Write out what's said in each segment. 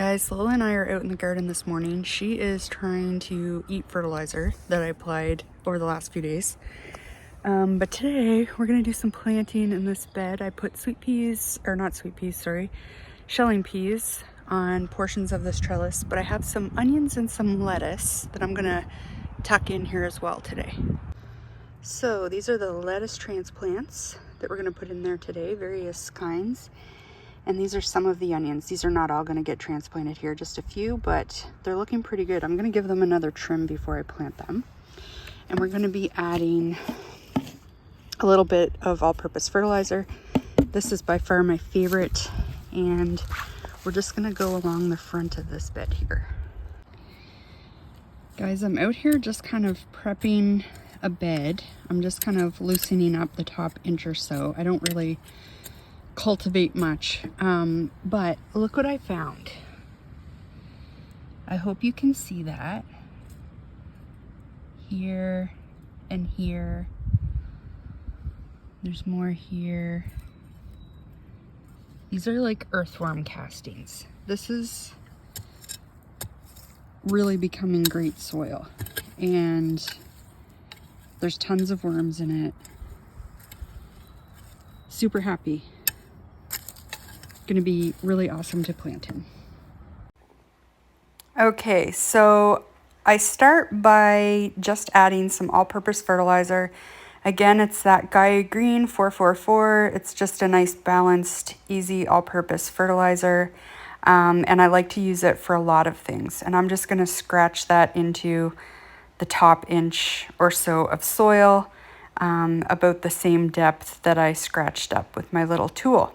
Guys, Lola and I are out in the garden this morning. She is trying to eat fertilizer that I applied over the last few days. But today we're gonna do some planting in this bed. I put sweet peas, or not sweet peas, sorry, shelling peas on portions of this trellis, but I have some onions and some lettuce that I'm gonna tuck in here as well today. So these are the lettuce transplants that we're gonna put in there today, various kinds. And these are some of the onions. These are not all going to get transplanted here, just a few, but they're looking pretty good. I'm going to give them another trim before I plant them. And we're going to be adding a little bit of all-purpose fertilizer. This is by far my favorite, and we're just going to go along the front of this bed here. Guys, I'm out here just kind of prepping a bed. I'm just kind of loosening up the top inch or so. I don't really cultivate much, but look what I found. I hope you can see that. Here and here. There's more here. These are like earthworm castings. This is really becoming great soil, and there's tons of worms in it. Super happy. Going to be really awesome to plant in. Okay, so I start by just adding some all-purpose fertilizer. Again, it's that Gaia Green 444. It's just a nice balanced, easy all-purpose fertilizer. And I like to use it for a lot of things. And I'm just going to scratch that into the top inch or so of soil, about the same depth that I scratched up with my little tool.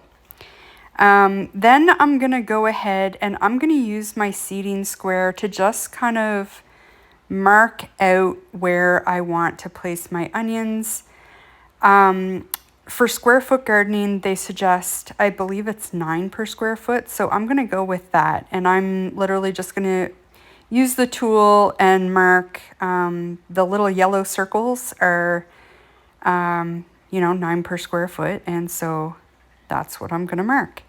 Then I'm going to go ahead and I'm going to use my seeding square to just kind of mark out where I want to place my onions. For square foot gardening, they suggest, I believe it's 9 per square foot. So I'm going to go with that. And I'm literally just going to use the tool and mark, the little yellow circles are, 9 per square foot. And so that's what I'm going to mark.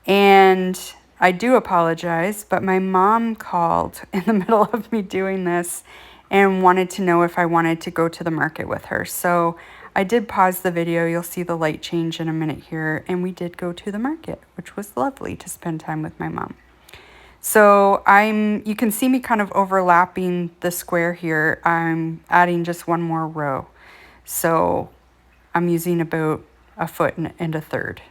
And I do apologize, but my mom called in the middle of me doing this and wanted to know if I wanted to go to the market with her. So I did pause the video. You'll see the light change in a minute here. And we did go to the market, which was lovely to spend time with my mom. So you can see me kind of overlapping the square here. I'm adding just one more row. So I'm using about a foot and a third.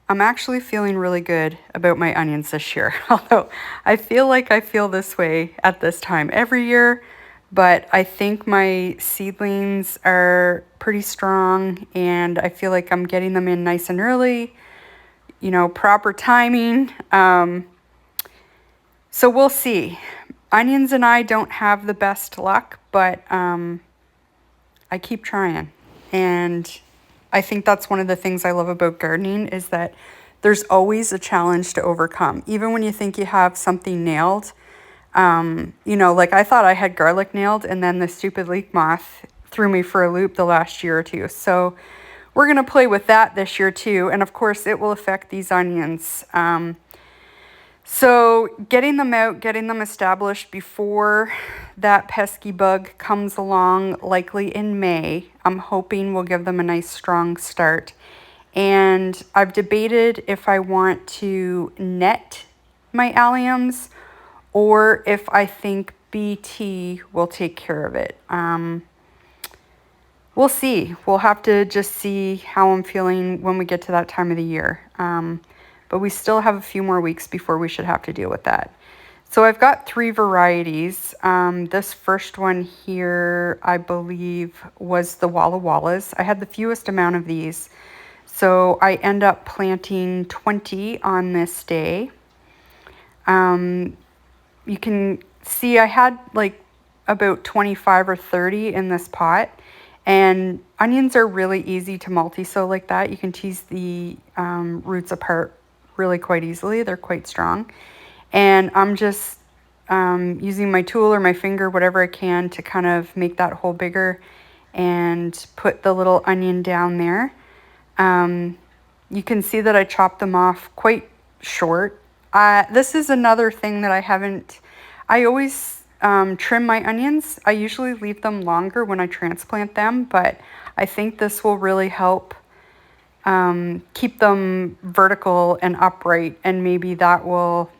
I'm actually feeling really good about my onions this year, although I feel like I feel this way at this time every year, but I think my seedlings are pretty strong and I feel like I'm getting them in nice and early, proper timing. So we'll see. Onions and I don't have the best luck, but I keep trying. And I think that's one of the things I love about gardening is that there's always a challenge to overcome. Even when you think you have something nailed, like I thought I had garlic nailed and then the stupid leek moth threw me for a loop the last year or two. So we're going to play with that this year too. And of course it will affect these onions. So getting them out, getting them established before that pesky bug comes along, likely in May, I'm hoping will give them a nice strong start. And I've debated if I want to net my alliums or if I think BT will take care of it. We'll see. We'll have to just see how I'm feeling when we get to that time of the year. But we still have a few more weeks before we should have to deal with that. So I've got 3 varieties. This first one here, I believe, was the Walla Wallas. I had the fewest amount of these. So I end up planting 20 on this day. You can see I had like about 25 or 30 in this pot. And onions are really easy to multi-sow like that. You can tease the roots apart really quite easily. They're quite strong. And I'm just using my tool or my finger, whatever I can, to kind of make that hole bigger and put the little onion down there. You can see that I chopped them off quite short. This is another thing that I always trim my onions. I usually leave them longer when I transplant them, but I think this will really help keep them vertical and upright, and maybe that will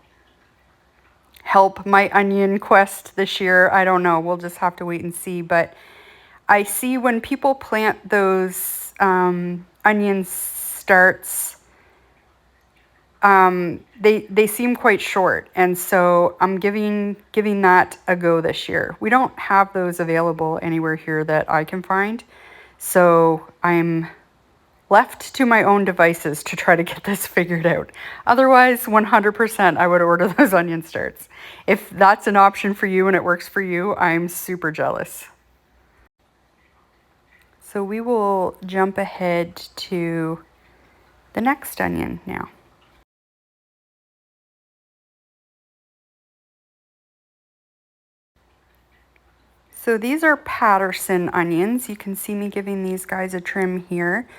help my onion quest this year. I don't know. We'll just have to wait and see. But I see when people plant those onion starts, they seem quite short, and so I'm giving that a go this year. We don't have those available anywhere here that I can find, so I'm left to my own devices to try to get this figured out. Otherwise, 100% I would order those onion starts. If that's an option for you and it works for you, I'm super jealous. So we will jump ahead to the next onion now. So these are Patterson onions. You can see me giving these guys a trim here.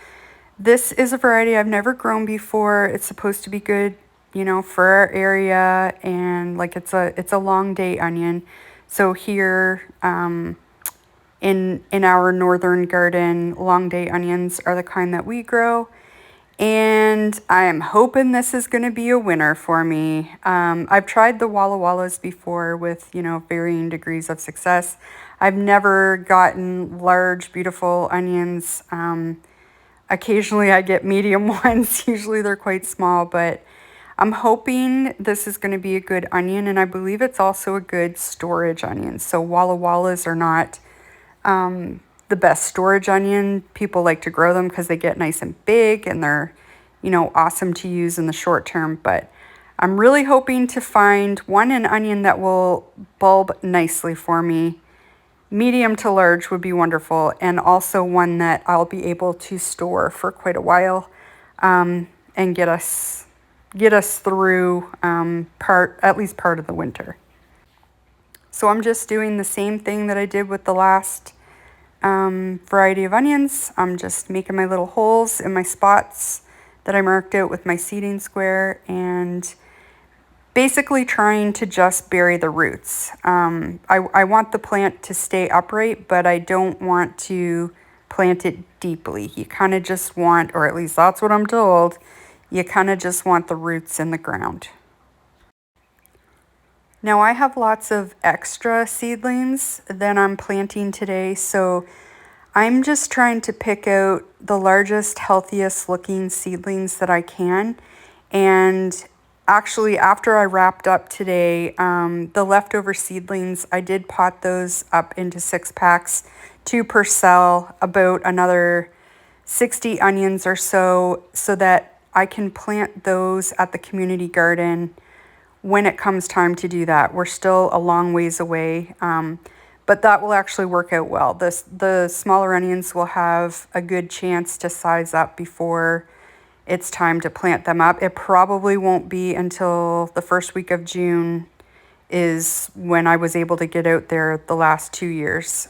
This is a variety I've never grown before. It's supposed to be good, you know, for our area, and like it's a long day onion. So here in our northern garden, long day onions are the kind that we grow. And I am hoping this is going to be a winner for me. I've tried the Walla Wallas before with, you know, varying degrees of success. I've never gotten large, beautiful onions. Occasionally I get medium ones. Usually they're quite small, but I'm hoping this is going to be a good onion, and I believe it's also a good storage onion. So Walla Wallas are not the best storage onion. People like to grow them because they get nice and big and they're, you know, awesome to use in the short term. But I'm really hoping to find an onion that will bulb nicely for me. Medium to large would be wonderful, and also one that I'll be able to store for quite a while and get us through at least part of the winter. So I'm just doing the same thing that I did with the last variety of onions. I'm just making my little holes in my spots that I marked out with my seeding square, and basically trying to just bury the roots. I want the plant to stay upright, but I don't want to plant it deeply. You kind of just want, or at least that's what I'm told, you kind of just want the roots in the ground. Now I have lots of extra seedlings that I'm planting today, so I'm just trying to pick out the largest, healthiest looking seedlings that I can. And actually, after I wrapped up today, the leftover seedlings, I did pot those up into 6-packs, 2 per cell, about another 60 onions or so that I can plant those at the community garden when it comes time to do that. We're still a long ways away, but that will actually work out well. The smaller onions will have a good chance to size up before it's time to plant them up. It probably won't be until the first week of June is when I was able to get out there the last 2 years.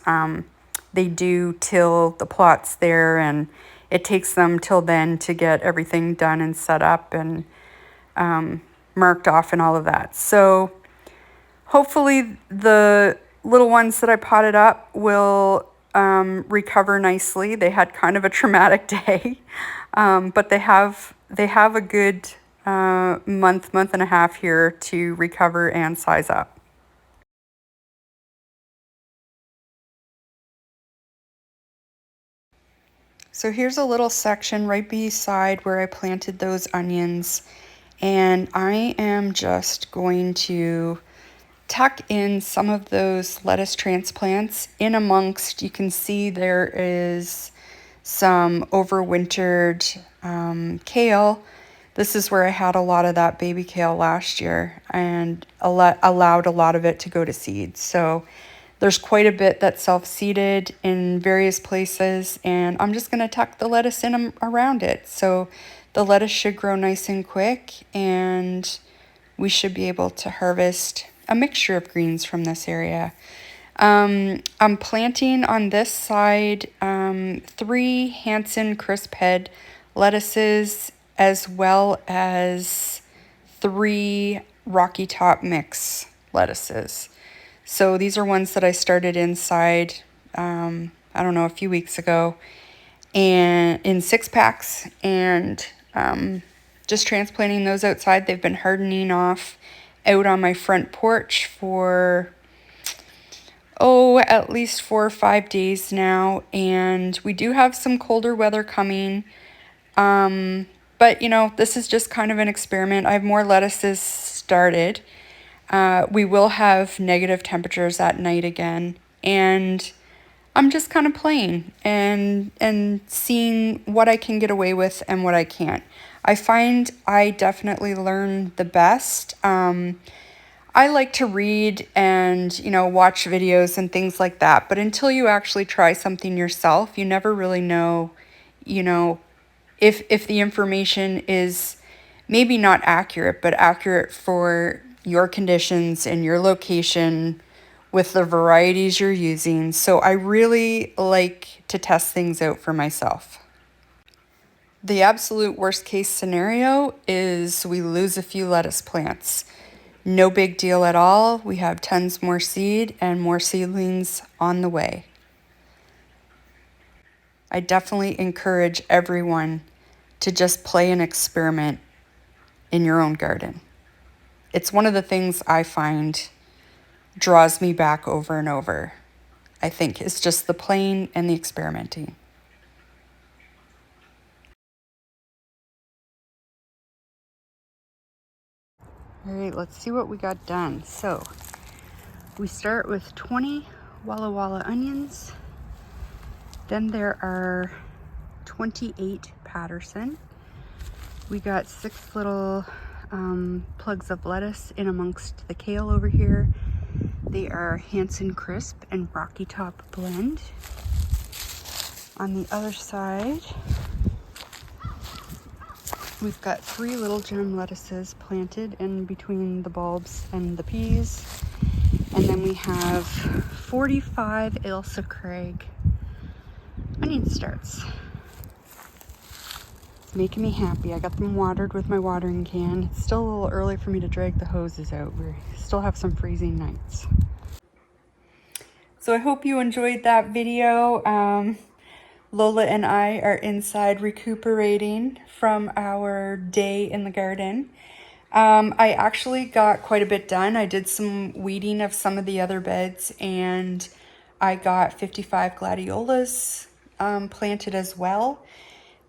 They do till the plots there, and it takes them till then to get everything done and set up and marked off and all of that. So hopefully the little ones that I potted up will recover nicely. They had kind of a traumatic day, but they have a good month and a half here to recover and size up. So here's a little section right beside where I planted those onions, and I am just going to tuck in some of those lettuce transplants in amongst. You can see there is some overwintered kale. This is where I had a lot of that baby kale last year and allowed a lot of it to go to seed. So there's quite a bit that's self-seeded in various places, and I'm just going to tuck the lettuce in around it. So the lettuce should grow nice and quick, and we should be able to harvest a mixture of greens from this area. I'm planting on this side 3 Hanson crisp head lettuces, as well as 3 Rocky Top mix lettuces. So these are ones that I started inside, I don't know, a few weeks ago, and in 6-packs, and just transplanting those outside. They've been hardening off out on my front porch for at least 4 or 5 days now, and we do have some colder weather coming. But you know, this is just kind of an experiment. I have more lettuces started. We will have negative temperatures at night again, and I'm just kind of playing and seeing what I can get away with and what I can't. I find I definitely learn the best. I like to read and, you know, watch videos and things like that, but until you actually try something yourself, you never really know, you know, if the information is maybe not accurate, but accurate for your conditions and your location with the varieties you're using. So I really like to test things out for myself. The absolute worst case scenario is we lose a few lettuce plants. No big deal at all. We have tons more seed and more seedlings on the way. I definitely encourage everyone to just play and experiment in your own garden. It's one of the things I find draws me back over and over. I think it's just the playing and the experimenting. All right, let's see what we got done. So we start with 20 Walla Walla onions. Then there are 28 Patterson. We got 6 little plugs of lettuce in amongst the kale over here. They are Hanson Crisp and Rocky Top blend. On the other side, we've got 3 little gem lettuces planted in between the bulbs and the peas. And then we have 45 Ailsa Craig onion starts. It's making me happy. I got them watered with my watering can. It's still a little early for me to drag the hoses out. We still have some freezing nights. So I hope you enjoyed that video. Lola and I are inside recuperating from our day in the garden. I actually got quite a bit done. I did some weeding of some of the other beds, and I got 55 gladiolas planted as well.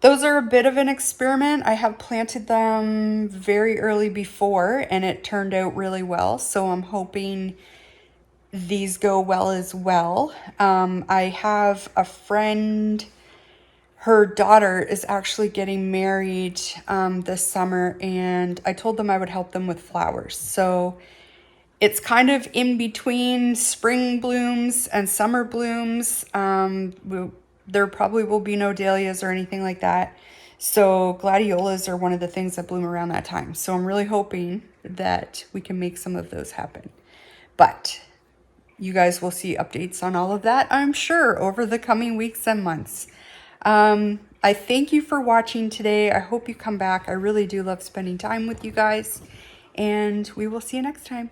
Those are a bit of an experiment. I have planted them very early before, and it turned out really well. So I'm hoping these go well as well. I have a friend, her daughter is actually getting married this summer, and I told them I would help them with flowers. So it's kind of in between spring blooms and summer blooms. There probably will be no dahlias or anything like that. So gladiolas are one of the things that bloom around that time. So I'm really hoping that we can make some of those happen. But you guys will see updates on all of that, I'm sure, over the coming weeks and months. I thank you for watching today. I hope you come back. I really do love spending time with you guys, and we will see you next time.